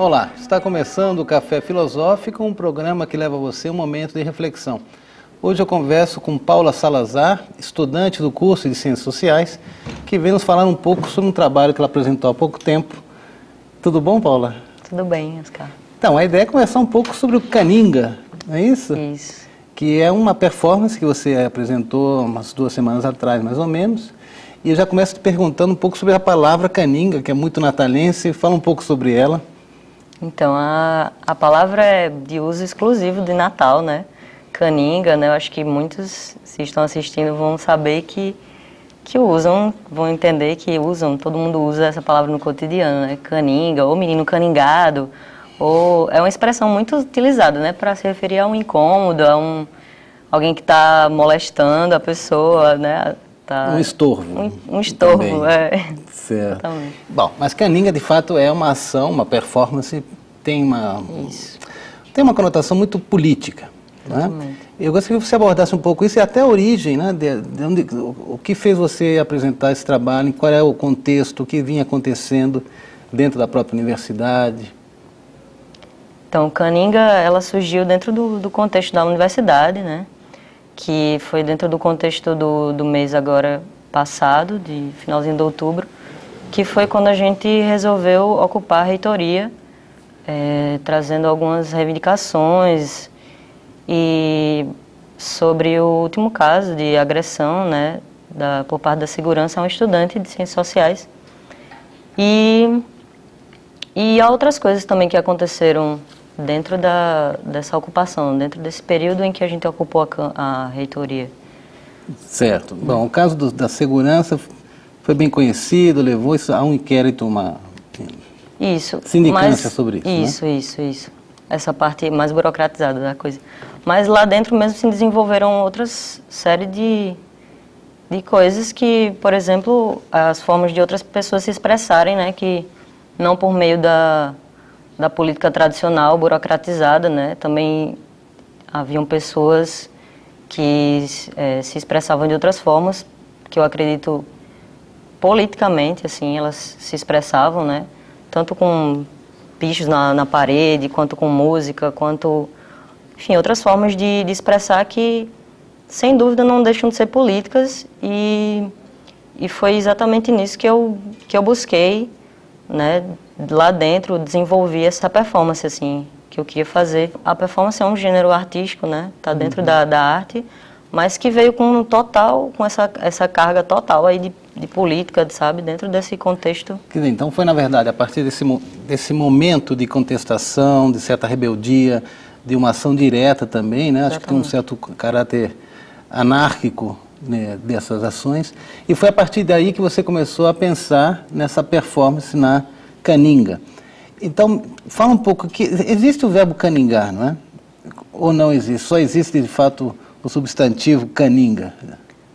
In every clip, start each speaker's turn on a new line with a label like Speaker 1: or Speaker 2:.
Speaker 1: Olá, está começando o Café Filosófico, um programa que leva você um momento de reflexão. Hoje eu converso com Paula Salazar, estudante do curso de Ciências Sociais, que vem nos falar um pouco sobre um trabalho que ela apresentou há pouco tempo. Tudo bom, Paula?
Speaker 2: Tudo bem, Oscar.
Speaker 1: Então, a ideia é conversar um pouco sobre o Caninga, não é isso?
Speaker 2: Isso.
Speaker 1: Que é uma performance que você apresentou umas 2 semanas atrás, mais ou menos. E eu já começo te perguntando um pouco sobre a palavra Caninga, que é muito natalense. Fala um pouco sobre ela.
Speaker 2: Então, a palavra é de uso exclusivo de Natal, né? Caninga, né? Eu acho que muitos, se estão assistindo, vão saber que usam, vão entender que usam, todo mundo usa essa palavra no cotidiano, né? Caninga, ou menino caningado, ou é uma expressão muito utilizada, né? Para se referir a um incômodo, a alguém que está molestando a pessoa, né?
Speaker 1: Um estorvo.
Speaker 2: Um estorvo, também.
Speaker 1: Certo. Exatamente. Bom, mas Caninga, de fato, é uma ação, uma performance, tem uma conotação muito política. Né? Eu gostaria que você abordasse um pouco isso e até a origem, né? O que fez você apresentar esse trabalho, qual é o contexto, o que vinha acontecendo dentro da própria universidade.
Speaker 2: Então, Caninga, ela surgiu dentro do contexto da universidade, né? Que foi dentro do contexto do mês agora passado, de finalzinho de outubro, que foi quando a gente resolveu ocupar a reitoria, trazendo algumas reivindicações e sobre o último caso de agressão, né, por parte da segurança a um estudante de Ciências Sociais. E há outras coisas também que aconteceram dentro dessa ocupação, dentro desse período em que a gente ocupou a reitoria.
Speaker 1: Certo. Bom, o caso da segurança foi bem conhecido, levou isso a um inquérito, uma sindicância sobre isso.
Speaker 2: Isso. Essa parte mais burocratizada da coisa. Mas lá dentro mesmo se desenvolveram outras série de coisas que, por exemplo, as formas de outras pessoas se expressarem, né, que não por meio da política tradicional, burocratizada, né? Também haviam pessoas que se expressavam de outras formas, que eu acredito politicamente, assim, elas se expressavam, né? Tanto com pichos na parede, quanto com música, quanto, enfim, outras formas de expressar que, sem dúvida, não deixam de ser políticas e foi exatamente nisso que eu busquei, né? Lá dentro, desenvolvi essa performance, assim, que eu queria fazer. A performance é um gênero artístico, né? Está dentro da arte, mas que veio com essa carga total aí de política, sabe? Dentro desse contexto.
Speaker 1: Então foi, na verdade, a partir desse momento de contestação, de certa rebeldia, de uma ação direta também, né? Acho que tem um certo caráter anárquico, né, dessas ações. E foi a partir daí que você começou a pensar nessa performance na Caninga. Então, fala um pouco, que existe o verbo caningar, não é? Ou não existe? Só existe, de fato, o substantivo caninga?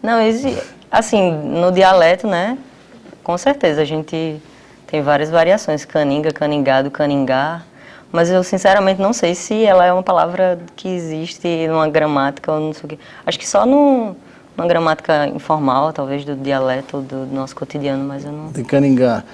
Speaker 2: Não, assim, no dialeto, né? Com certeza, a gente tem várias variações. Caninga, caningado, caningar. Mas eu, sinceramente, não sei se ela é uma palavra que existe numa gramática ou não sei o quê. Acho que só numa gramática informal, talvez, do dialeto do nosso cotidiano, mas eu não...
Speaker 1: De caningar.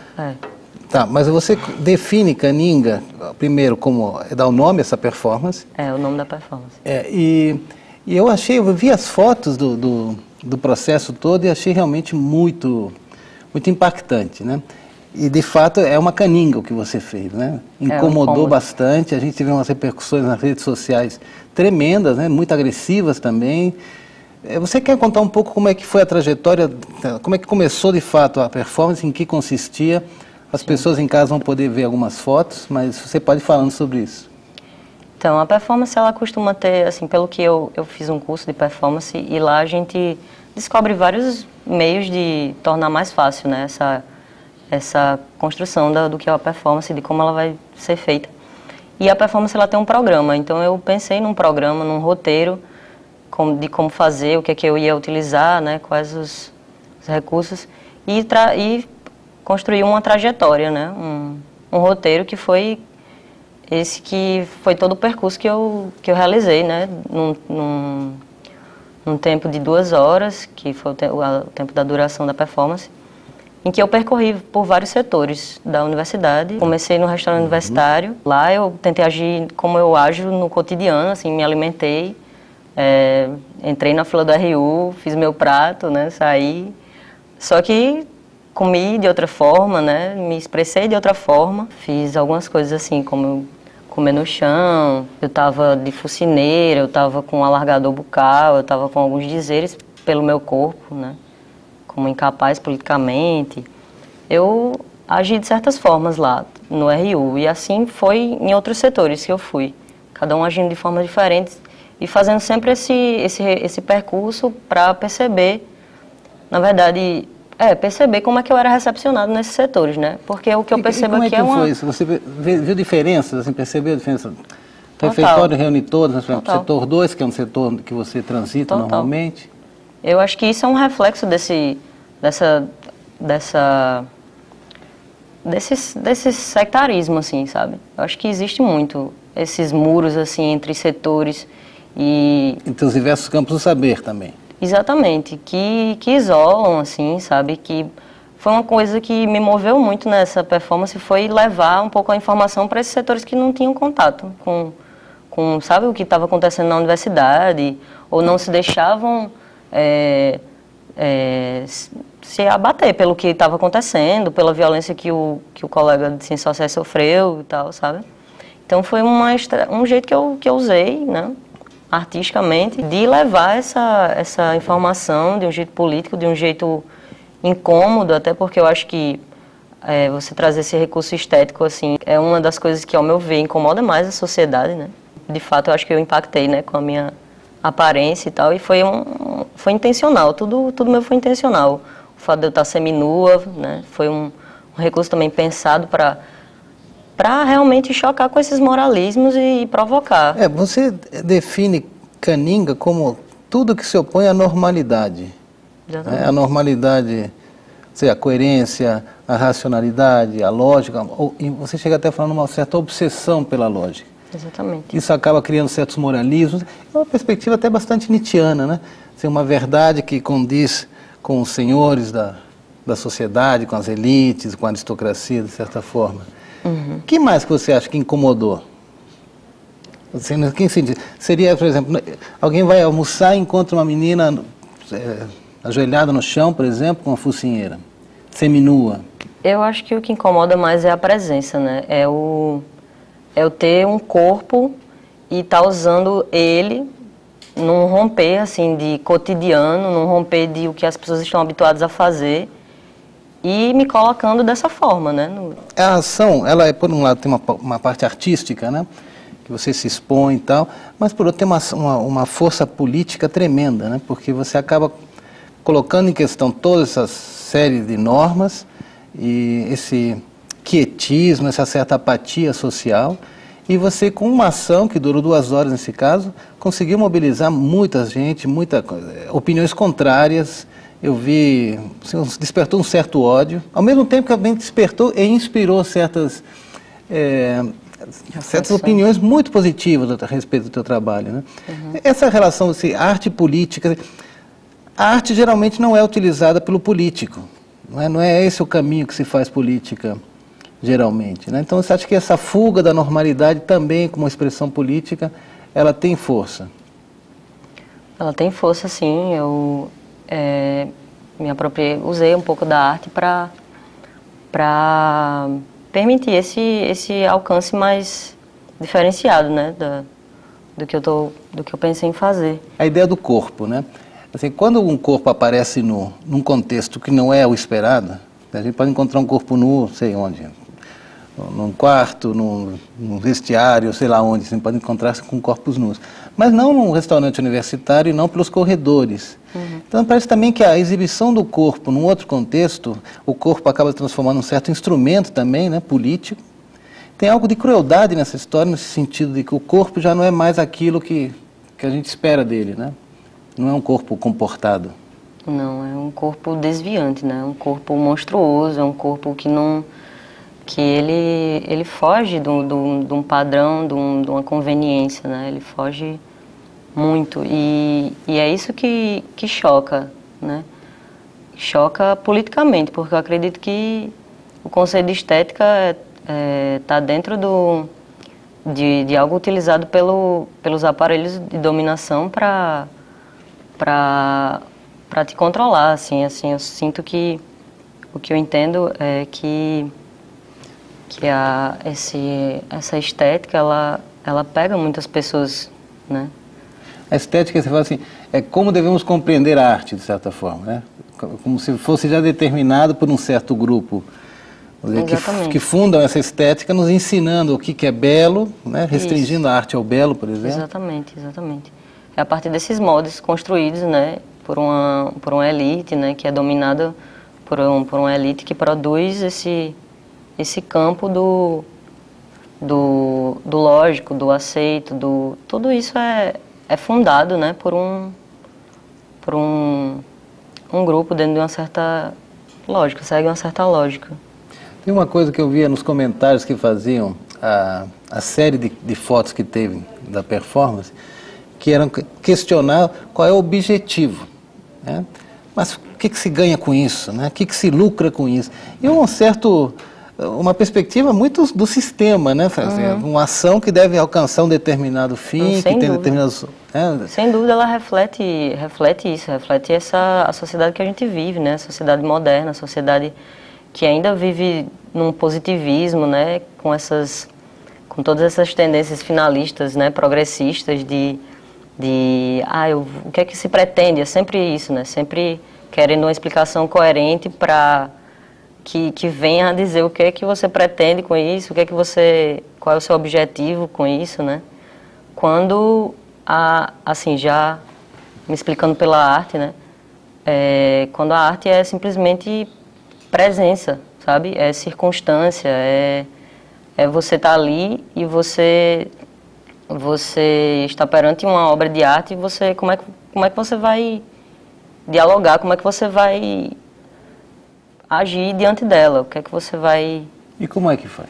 Speaker 1: Tá, mas você define Caninga, primeiro, como dá o nome a essa performance.
Speaker 2: O nome da performance.
Speaker 1: E eu vi as fotos do processo todo e achei realmente muito impactante, né? E, de fato, é uma caninga o que você fez, né? Incomodou bastante, a gente teve umas repercussões nas redes sociais tremendas, né? Muito agressivas também. Você quer contar um pouco como é que foi a trajetória, como é que começou, de fato, a performance, em que consistia? As pessoas em casa vão poder ver algumas fotos, mas você pode ir falando sobre isso.
Speaker 2: Então, a performance, ela costuma ter, assim, pelo que eu fiz um curso de performance, e lá a gente descobre vários meios de tornar mais fácil, né, essa construção do que é a performance, de como ela vai ser feita. E a performance, ela tem um programa, então eu pensei num programa, num roteiro, de como fazer, o que é que eu ia utilizar, né, quais os recursos, e construir uma trajetória, né, um roteiro que foi esse que foi todo o percurso que eu realizei, né, num tempo de 2 horas, que foi o tempo da duração da performance. em que eu percorri por vários setores da universidade. Comecei no restaurante universitário. Lá eu tentei agir como eu ajo no cotidiano, assim, me alimentei. Entrei na fila do RU, fiz meu prato, né, saí. Só que comi de outra forma, né, me expressei de outra forma. Fiz algumas coisas assim, como comer no chão, eu estava de focinheira, eu estava com um alargador bucal, eu estava com alguns dizeres pelo meu corpo, né, como incapaz politicamente. Eu agi de certas formas lá no RU e assim foi em outros setores que eu fui, cada um agindo de formas diferentes e fazendo sempre esse percurso para perceber, na verdade, perceber como é que eu era recepcionado nesses setores, né? Porque o que eu percebo aqui é uma...
Speaker 1: Foi isso? Você viu diferenças, assim, percebeu a diferença? O refeitório reúne todos, por exemplo, setor 2, que é um setor que você transita normalmente.
Speaker 2: Eu acho que isso é um reflexo desse sectarismo, assim, sabe? Eu acho que existe muito esses muros, assim, entre setores e...
Speaker 1: Entre os diversos campos do saber também.
Speaker 2: Exatamente, que isolam, assim, sabe? Que foi uma coisa que me moveu muito nessa performance, foi levar um pouco a informação para esses setores que não tinham contato com sabe, o que estava acontecendo na universidade, ou não se deixavam se abater pelo que estava acontecendo, pela violência que o colega de Ciências Sociais sofreu e tal, sabe? Então foi um jeito que eu usei, né, artisticamente, de levar essa informação de um jeito político, de um jeito incômodo, até porque eu acho que você trazer esse recurso estético, assim, é uma das coisas que, ao meu ver, incomoda mais a sociedade, né? De fato, eu acho que eu impactei, né, com a minha aparência e tal, e foi intencional, tudo meu foi intencional. O fato de eu estar seminua, né, foi um recurso também pensado para realmente chocar com esses moralismos e provocar.
Speaker 1: Você define Caninga como tudo que se opõe à normalidade.
Speaker 2: Exatamente.
Speaker 1: A normalidade, a coerência, a racionalidade, a lógica, e você chega até falando uma certa obsessão pela lógica.
Speaker 2: Exatamente.
Speaker 1: Isso acaba criando certos moralismos. É uma perspectiva até bastante nietzschiana, né? Uma verdade que condiz com os senhores da sociedade, com as elites, com a aristocracia, de certa forma. O que mais que você acha que incomodou? Seria, por exemplo, alguém vai almoçar e encontra uma menina ajoelhada no chão, por exemplo, com uma focinheira, seminua.
Speaker 2: Eu acho que o que incomoda mais é a presença, né? É o ter um corpo e estar usando ele num romper, assim, de cotidiano, num romper de o que as pessoas estão habituadas a fazer, e me colocando dessa forma, né?
Speaker 1: A ação, ela por um lado tem uma parte artística, né? Que você se expõe e tal, mas por outro tem uma força política tremenda, né? Porque você acaba colocando em questão toda essa série de normas e esse quietismo, essa certa apatia social, e você, com uma ação que durou 2 horas nesse caso, conseguiu mobilizar muita gente, opiniões contrárias. Eu vi, despertou um certo ódio, ao mesmo tempo que também despertou e inspirou certas opiniões muito positivas a respeito do teu trabalho, né? Essa relação arte e política, a arte geralmente não é utilizada pelo político, não é esse o caminho que se faz política, geralmente, né? Então você acha que essa fuga da normalidade também, como expressão política, ela tem força?
Speaker 2: Ela tem força, sim. Eu me apropriei, usei um pouco da arte para permitir esse alcance mais diferenciado, né, do que eu pensei em fazer. A
Speaker 1: ideia do corpo, né? Assim, quando um corpo aparece num contexto que não é o esperado, a gente pode encontrar um corpo nu, sei onde, num quarto, num vestiário, sei lá onde, você pode encontrar-se com corpos nus. Mas não num restaurante universitário e não pelos corredores. Então parece também que a exibição do corpo num outro contexto, o corpo acaba se transformando num certo instrumento também, né, político. Tem algo de crueldade nessa história, nesse sentido de que o corpo já não é mais aquilo que a gente espera dele, né? Não é um corpo comportado.
Speaker 2: Não, é um corpo desviante, né? É um corpo monstruoso, é um corpo que ele foge de um padrão, de uma conveniência, né? Ele foge muito e é isso que choca, né? choca politicamente, porque eu acredito que o conceito de estética está dentro de algo utilizado pelos aparelhos de dominação para te controlar, assim, eu sinto que o que eu entendo é que essa estética, ela pega muitas pessoas, né?
Speaker 1: A estética, você fala assim, é como devemos compreender a arte, de certa forma, né? Como se fosse já determinado por um certo grupo, que fundam essa estética, nos ensinando o que é belo, né? Restringindo a arte ao belo, por exemplo.
Speaker 2: Exatamente, exatamente. É a partir desses moldes construídos, né, por uma elite, né, que é dominada por uma elite que produz esse campo do lógico, do aceito, tudo isso é fundado, né, por um grupo dentro de uma certa lógica, segue uma certa lógica.
Speaker 1: Tem uma coisa que eu via nos comentários que faziam a série de fotos que teve da performance, que eram questionar qual é o objetivo, né? Mas o que se ganha com isso, né? O que se lucra com isso? E uma perspectiva muito do sistema, né? Uma ação que deve alcançar um determinado fim, que tem determinados...
Speaker 2: Sem dúvida, ela reflete isso, reflete a sociedade que a gente vive, né? A sociedade moderna, a sociedade que ainda vive num positivismo, né? Com todas essas tendências finalistas, né? Progressistas o que é que se pretende? É sempre isso, né? Sempre querendo uma explicação coerente para que venha a dizer o que é que você pretende com isso, qual é o seu objetivo com isso, né? Quando, assim, já me explicando pela arte, né? Quando a arte é simplesmente presença, sabe? É circunstância, é você estar ali e você está perante uma obra de arte e como é que você vai dialogar, como é que você vai agir diante dela, o que é que você vai...
Speaker 1: E como é que faz?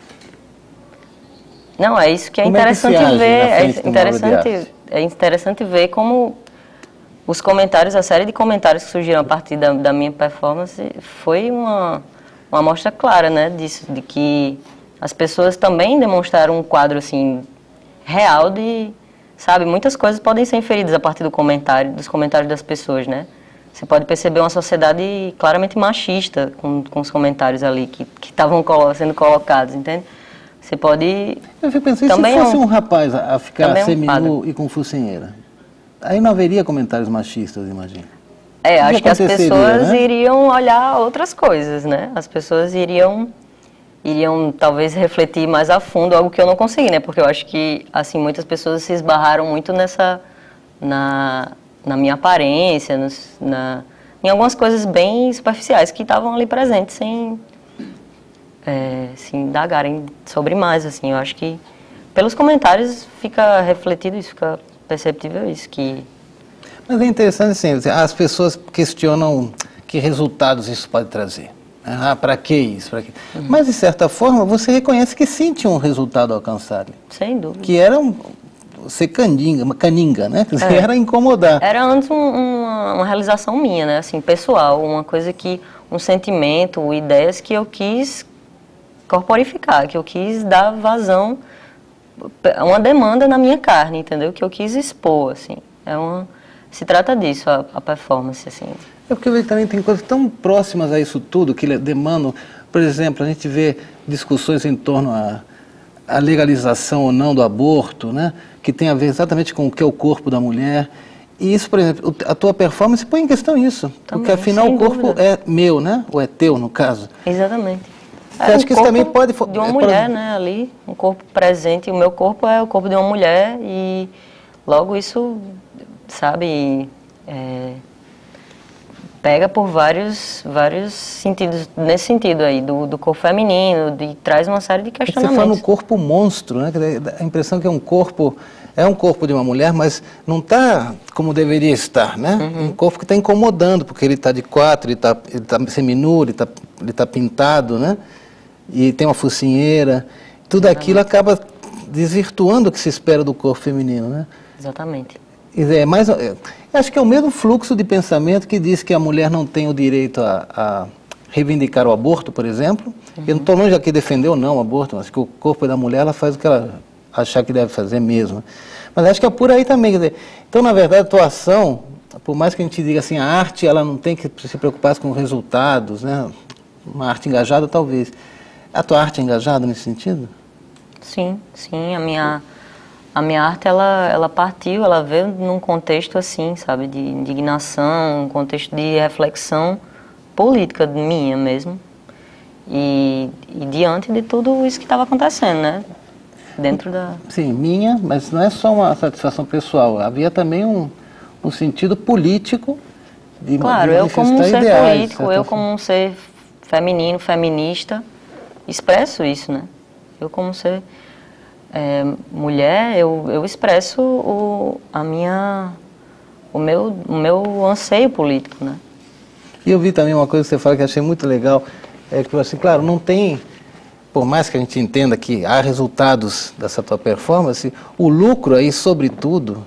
Speaker 2: Não, é isso que é interessante ver, é interessante ver como os comentários, a série de comentários que surgiram a partir da minha performance foi uma amostra clara, né, disso, de que as pessoas também demonstraram um quadro, assim, real sabe, muitas coisas podem ser inferidas a partir dos comentários das pessoas, né? Você pode perceber uma sociedade claramente machista com os comentários ali que estavam sendo colocados, entende? Você pode...
Speaker 1: Eu fico pensando, se fosse um rapaz a ficar seminu e com focinheira, aí não haveria comentários machistas, imagino.
Speaker 2: Acho que as pessoas, né, iriam olhar outras coisas, né? As pessoas iriam talvez refletir mais a fundo, algo que eu não consegui, né? Porque eu acho que, assim, muitas pessoas se esbarraram muito na minha aparência, em algumas coisas bem superficiais que estavam ali presentes, sem indagarem sobre mais, assim. Eu acho que pelos comentários fica refletido isso, fica perceptível isso, que...
Speaker 1: Mas é interessante, assim, as pessoas questionam que resultados isso pode trazer. Para que isso? Pra quê? Mas, de certa forma, você reconhece que sim tinha um resultado alcançado.
Speaker 2: Sem dúvida.
Speaker 1: Que era ser uma caninga, né? Quer dizer, era incomodar.
Speaker 2: Era antes uma realização minha, né? Assim, pessoal, um sentimento, ideias que eu quis corporificar, que eu quis dar vazão, uma demanda na minha carne, entendeu? Que eu quis expor, assim. Se trata disso, a performance, assim.
Speaker 1: É porque também tem coisas tão próximas a isso tudo que demandam, por exemplo, a gente vê discussões em torno à legalização ou não do aborto, né? Que tem a ver exatamente com o que é o corpo da mulher. E isso, por exemplo, a tua performance põe em questão isso.
Speaker 2: Também,
Speaker 1: porque afinal o corpo dúvida. É meu, né? Ou é teu, no caso.
Speaker 2: Exatamente.
Speaker 1: Você acha que isso também pode...
Speaker 2: de uma mulher, né? Ali, um corpo presente. O meu corpo é o corpo de uma mulher e logo isso, sabe... pega por vários sentidos, nesse sentido aí, do corpo feminino, traz uma série de questionamentos.
Speaker 1: Você fala no corpo monstro, né? A impressão que é um corpo de uma mulher, mas não está como deveria estar, né? Um corpo que está incomodando, porque ele está de quatro, ele está seminu, ele tá pintado, né? E tem uma focinheira. Tudo aquilo acaba desvirtuando o que se espera do corpo feminino, né?
Speaker 2: Exatamente.
Speaker 1: Acho que é o mesmo fluxo de pensamento que diz que a mulher não tem o direito a reivindicar o aborto, por exemplo. Eu não estou longe aqui de defender ou não o aborto, mas que o corpo da mulher, ela faz o que ela achar que deve fazer mesmo. Mas acho que é por aí também. Quer dizer, então, na verdade, a atuação, por mais que a gente diga assim, a arte ela não tem que se preocupar com resultados, né? Uma arte engajada, talvez. A tua arte é engajada nesse sentido?
Speaker 2: Sim, sim. A minha arte, ela partiu, ela veio num contexto assim, sabe, de indignação, um contexto de reflexão política minha mesmo. E diante de tudo isso que estava acontecendo, né? Dentro da...
Speaker 1: Sim, minha, mas não é só uma satisfação pessoal. Havia também um sentido político de
Speaker 2: Claro, eu como um ser político, eu como um ser feminino, feminista, expresso isso, né? Eu como ser mulher, eu expresso o meu anseio político, né?
Speaker 1: E eu vi também uma coisa que você fala que eu achei muito legal, que assim, claro, não tem, por mais que a gente entenda que há resultados dessa tua performance, o lucro aí, sobretudo,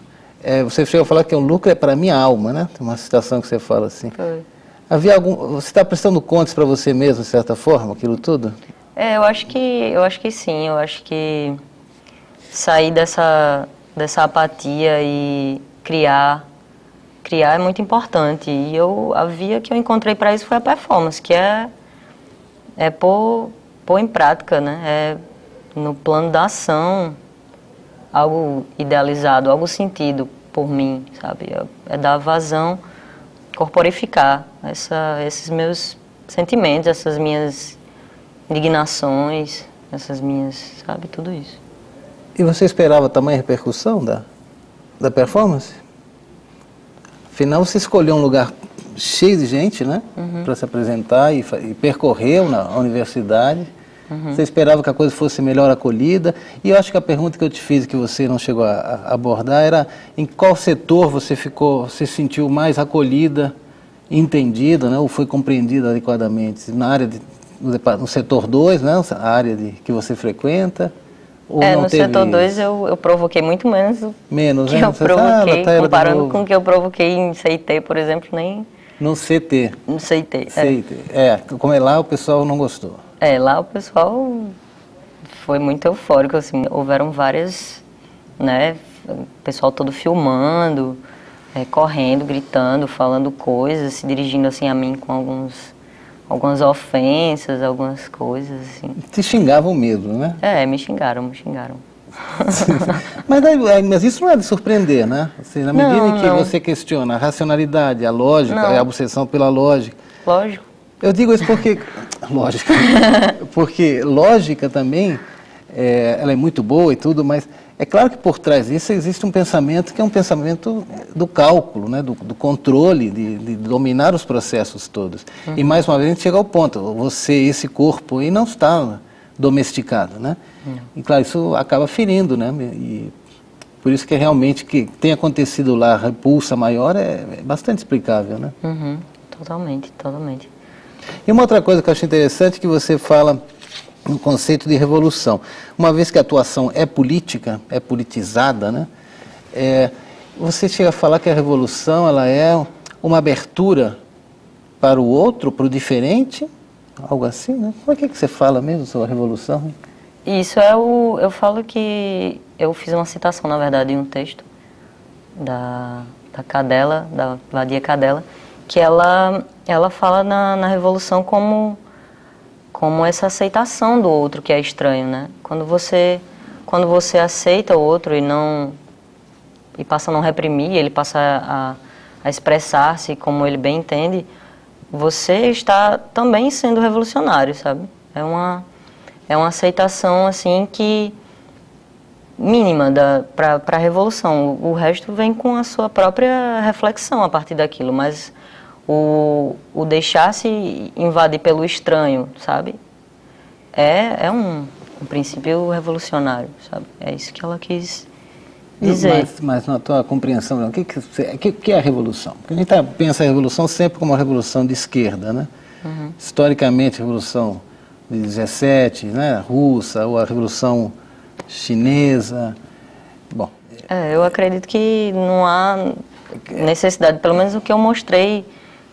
Speaker 1: você chegou a falar que o lucro é para a minha alma, né? Tem uma citação que você fala assim.
Speaker 2: Foi.
Speaker 1: Você está prestando contas para você mesmo, de certa forma, aquilo tudo?
Speaker 2: Eu acho que sim, eu acho que sair dessa apatia e criar é muito importante. E a via que eu encontrei para isso foi a performance, que é pôr em prática, né? No plano da ação, algo idealizado, algo sentido por mim, sabe? É dar vazão, corporificar esses meus sentimentos, essas minhas indignações, essas minhas, sabe, tudo isso.
Speaker 1: E você esperava tamanha repercussão da performance? Afinal, você escolheu um lugar cheio de gente, né? Para se apresentar e percorreu na universidade. Você esperava que a coisa fosse melhor acolhida. E eu acho que a pergunta que eu te fiz, que você não chegou a abordar, era em qual setor você se sentiu mais acolhida, entendida, né? Ou foi compreendida adequadamente? Na área no setor 2, né? A área que você frequenta? Ou não
Speaker 2: no setor 2 eu provoquei muito menos do que eu provoquei, comparando com o que eu provoquei em CIT, por exemplo, nem...
Speaker 1: No CT.
Speaker 2: No CIT,
Speaker 1: como é lá, o pessoal não gostou.
Speaker 2: Lá o pessoal foi muito eufórico, assim, houveram várias, né, o pessoal todo filmando, correndo, gritando, falando coisas, se dirigindo, assim, a mim com algumas ofensas, algumas coisas, assim.
Speaker 1: Te xingavam mesmo, né?
Speaker 2: Me xingaram.
Speaker 1: Mas isso não é de surpreender, né? Assim, na medida em que você questiona a racionalidade, a lógica, a obsessão pela lógica.
Speaker 2: Lógico.
Speaker 1: Eu digo isso porque... Lógica. Porque lógica também, ela é muito boa e tudo, mas é claro que por trás disso existe um pensamento que é um pensamento do cálculo, né? Do controle, de dominar os processos todos. E mais uma vez a gente chega ao ponto, esse corpo aí não está domesticado, né? E claro, isso acaba ferindo, né? E por isso que realmente que tem acontecido lá a repulsa maior é bastante explicável, né?
Speaker 2: Totalmente.
Speaker 1: E uma outra coisa que eu acho interessante é que você fala no conceito de revolução. Uma vez que a atuação é política, é politizada, né? Você chega a falar que a revolução ela é uma abertura para o outro, para o diferente, algo assim, né? Como é que você fala mesmo sobre a revolução?
Speaker 2: Isso eu falo que eu fiz uma citação, na verdade, em um texto da Cadela, da Vadia Cadela, que ela fala na revolução como essa aceitação do outro que é estranho, né? Quando você aceita o outro e passa a não reprimir, ele passa a expressar-se como ele bem entende, você está também sendo revolucionário, sabe? É uma aceitação assim que mínima para a revolução. O resto vem com a sua própria reflexão a partir daquilo, mas o deixar-se invadir pelo estranho, sabe? É um princípio revolucionário, sabe? É isso que ela quis dizer.
Speaker 1: Mas na tua compreensão, o que é a revolução? Porque a gente pensa a revolução sempre como uma revolução de esquerda, né? Historicamente, a revolução de 17, né? Russa, ou a revolução chinesa. Bom,
Speaker 2: Eu acredito que não há necessidade, pelo menos o que eu mostrei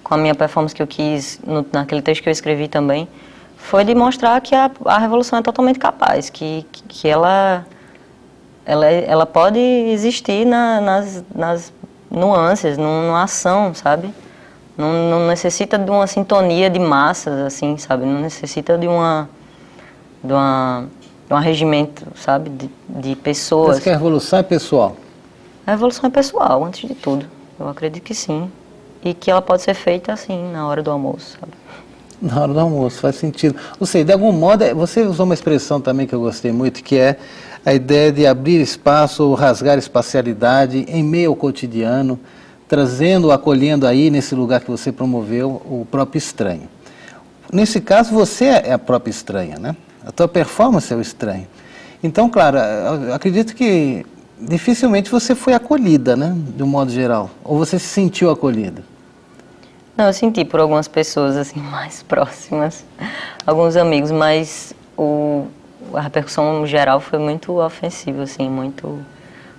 Speaker 2: com a minha performance que eu quis, naquele texto que eu escrevi também, foi de mostrar que a revolução é totalmente capaz, que ela pode existir nas nuances, numa ação, sabe? Não necessita de uma sintonia de massas, assim, sabe? Não necessita de um regimento, sabe? De pessoas.
Speaker 1: Mas que a revolução é pessoal?
Speaker 2: A revolução é pessoal, antes de tudo. Eu acredito que sim. E que ela pode ser feita, assim, na hora do almoço, sabe?
Speaker 1: Na hora do almoço, faz sentido. Ou seja, de algum modo, você usou uma expressão também que eu gostei muito, que é a ideia de abrir espaço ou rasgar espacialidade em meio ao cotidiano, trazendo, acolhendo aí, nesse lugar que você promoveu, o próprio estranho. Nesse caso, você é a própria estranha, né? A tua performance é o estranho. Então, claro, eu acredito que dificilmente você foi acolhida, né? De um modo geral. Ou você se sentiu acolhida?
Speaker 2: Não, eu senti por algumas pessoas, assim, mais próximas, alguns amigos, mas a repercussão geral foi muito ofensiva, assim,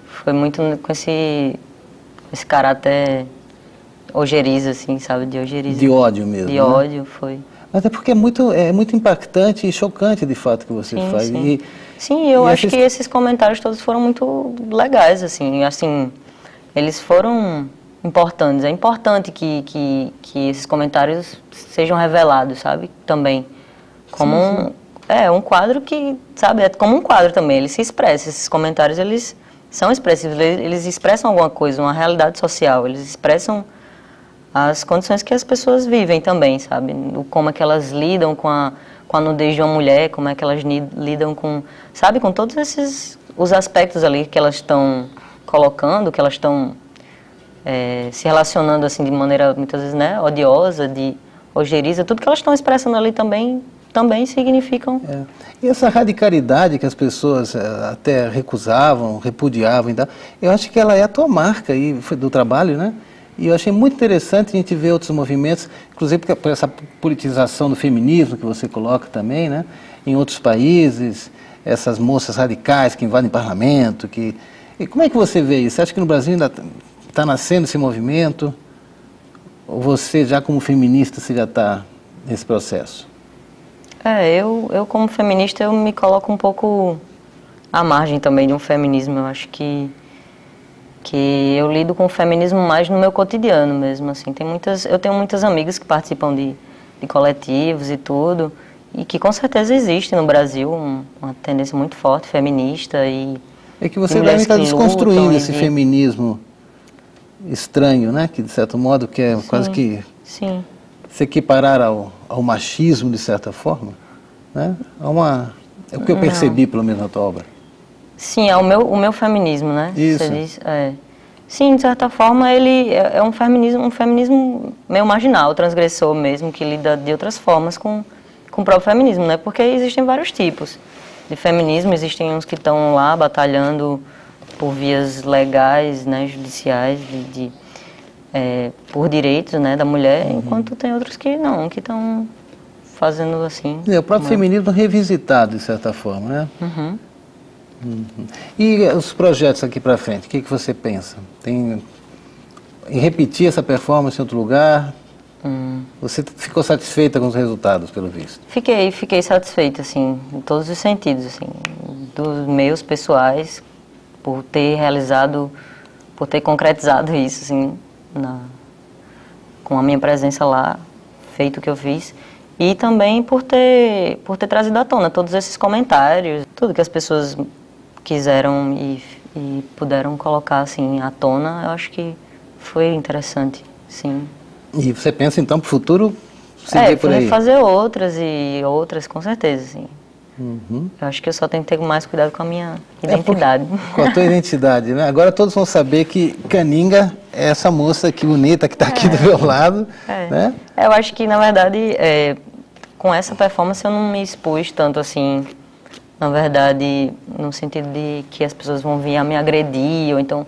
Speaker 2: foi muito com esse caráter ojeriza, assim, sabe, de ojeriza.
Speaker 1: De ódio mesmo,
Speaker 2: De
Speaker 1: né?
Speaker 2: ódio, foi.
Speaker 1: Mas é porque é muito impactante e chocante, de fato, que você faz.
Speaker 2: Sim. Sim, eu acho que esses comentários todos foram muito legais, assim, eles foram importantes. É importante que esses comentários sejam revelados, sabe? Também. Como um quadro que, sabe, é como um quadro também, ele se expressa. Esses comentários, eles são expressivos, eles expressam alguma coisa, uma realidade social, eles expressam as condições que as pessoas vivem também, sabe? Como é que elas lidam com a nudez de uma mulher, como é que elas lidam com, sabe, com todos os aspectos ali que elas estão colocando, que elas estão se relacionando assim de maneira muitas vezes, né, odiosa, de ojeriza, tudo que elas estão expressando ali também significam.
Speaker 1: E essa radicalidade que as pessoas até recusavam, repudiavam e tal, eu acho que ela é a tua marca aí do trabalho, né? E eu achei muito interessante a gente ver outros movimentos, inclusive por essa politização do feminismo que você coloca também, né? Em outros países, essas moças radicais que invadem parlamento, E como é que você vê isso? Você acha que no Brasil ainda está nascendo esse movimento? Ou você, já como feminista, você já está nesse processo?
Speaker 2: Eu como feminista, eu me coloco um pouco à margem também de um feminismo. Eu acho que eu lido com o feminismo mais no meu cotidiano mesmo, assim. Eu tenho muitas amigas que participam de coletivos e tudo, e que com certeza existe no Brasil uma tendência muito forte feminista e...
Speaker 1: É que você deve estar desconstruindo esse feminismo estranho, né? Que de certo modo que é quase que se equiparar ao machismo de certa forma, né? É o que eu percebi pelo menos na tua obra.
Speaker 2: Sim, é o meu feminismo, né?
Speaker 1: Isso.
Speaker 2: Você diz, Sim, de certa forma ele é um feminismo meio marginal, transgressor mesmo, que lida de outras formas com o próprio feminismo, né? Porque existem vários tipos de feminismo, existem uns que estão lá batalhando por vias legais, né, judiciais, por direitos, né, da mulher, enquanto tem outros que não, que estão fazendo assim.
Speaker 1: O próprio feminismo revisitado, de certa forma, né? E os projetos aqui para frente, o que você pensa? Em repetir essa performance em outro lugar? Você ficou satisfeita com os resultados, pelo visto?
Speaker 2: Fiquei satisfeita, assim, em todos os sentidos, assim, dos meus pessoais, por ter concretizado isso, assim, com a minha presença lá, feito o que eu fiz, e também por ter trazido à tona todos esses comentários, tudo que as pessoas quiseram e puderam colocar, assim, à tona, eu acho que foi interessante, sim.
Speaker 1: E você pensa, então, para o futuro seguir por aí?
Speaker 2: Fazer outras, com certeza, sim. Eu acho que eu só tenho que ter mais cuidado com a minha identidade.
Speaker 1: Com a tua identidade, né? Agora todos vão saber que Caninga é essa moça aqui bonita que está aqui do meu lado, né?
Speaker 2: Eu acho que, na verdade, com essa performance eu não me expus tanto assim, na verdade, no sentido de que as pessoas vão vir a me agredir, ou então...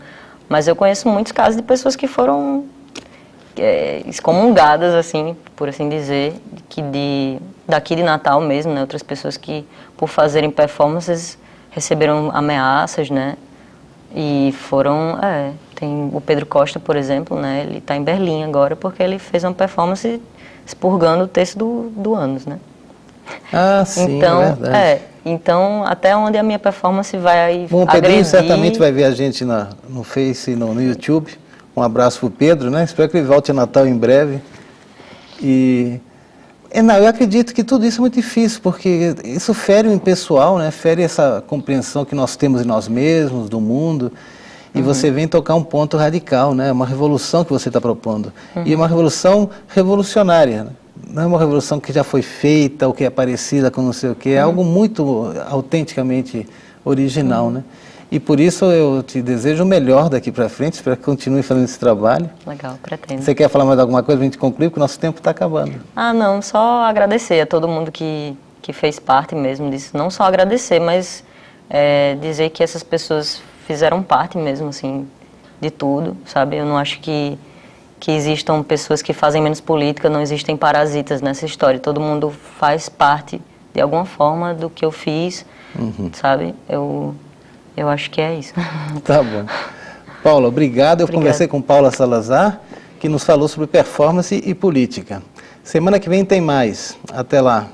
Speaker 2: Mas eu conheço muitos casos de pessoas que foram excomungadas, assim, por assim dizer, daqui de Natal mesmo, né? Outras pessoas que, por fazerem performances, receberam ameaças, né? E foram, tem o Pedro Costa, por exemplo, né? Ele está em Berlim agora porque ele fez uma performance expurgando o texto do Ânus, né?
Speaker 1: Ah, sim,
Speaker 2: então,
Speaker 1: é verdade.
Speaker 2: Então, até onde a minha performance vai
Speaker 1: Bom, o Pedrinho
Speaker 2: agredir...
Speaker 1: certamente vai ver a gente no Face e no YouTube. Um abraço para o Pedro, né? Espero que ele volte a Natal em breve. Não, eu acredito que tudo isso é muito difícil, porque isso fere o impessoal, né? Fere essa compreensão que nós temos em nós mesmos, do mundo. E você vem tocar um ponto radical, né? Uma revolução que você está propondo. E uma revolução revolucionária, né? Não é uma revolução que já foi feita ou que é parecida com não sei o quê. É algo muito autenticamente original, né? E por isso eu te desejo o melhor daqui para frente. Espero que continue fazendo esse trabalho.
Speaker 2: Legal, pretendo.
Speaker 1: Você quer falar mais alguma coisa para a gente concluir? Porque o nosso tempo está acabando.
Speaker 2: Ah, não, só agradecer a todo mundo que fez parte mesmo disso. Não só agradecer, mas dizer que essas pessoas fizeram parte mesmo, assim, de tudo, sabe? Eu não acho que existam pessoas que fazem menos política, não existem parasitas nessa história. Todo mundo faz parte, de alguma forma, do que eu fiz, sabe? Eu acho que é isso.
Speaker 1: Tá bom. Paula, obrigado. Eu conversei com Paula Salazar, que nos falou sobre performance e política. Semana que vem tem mais. Até lá.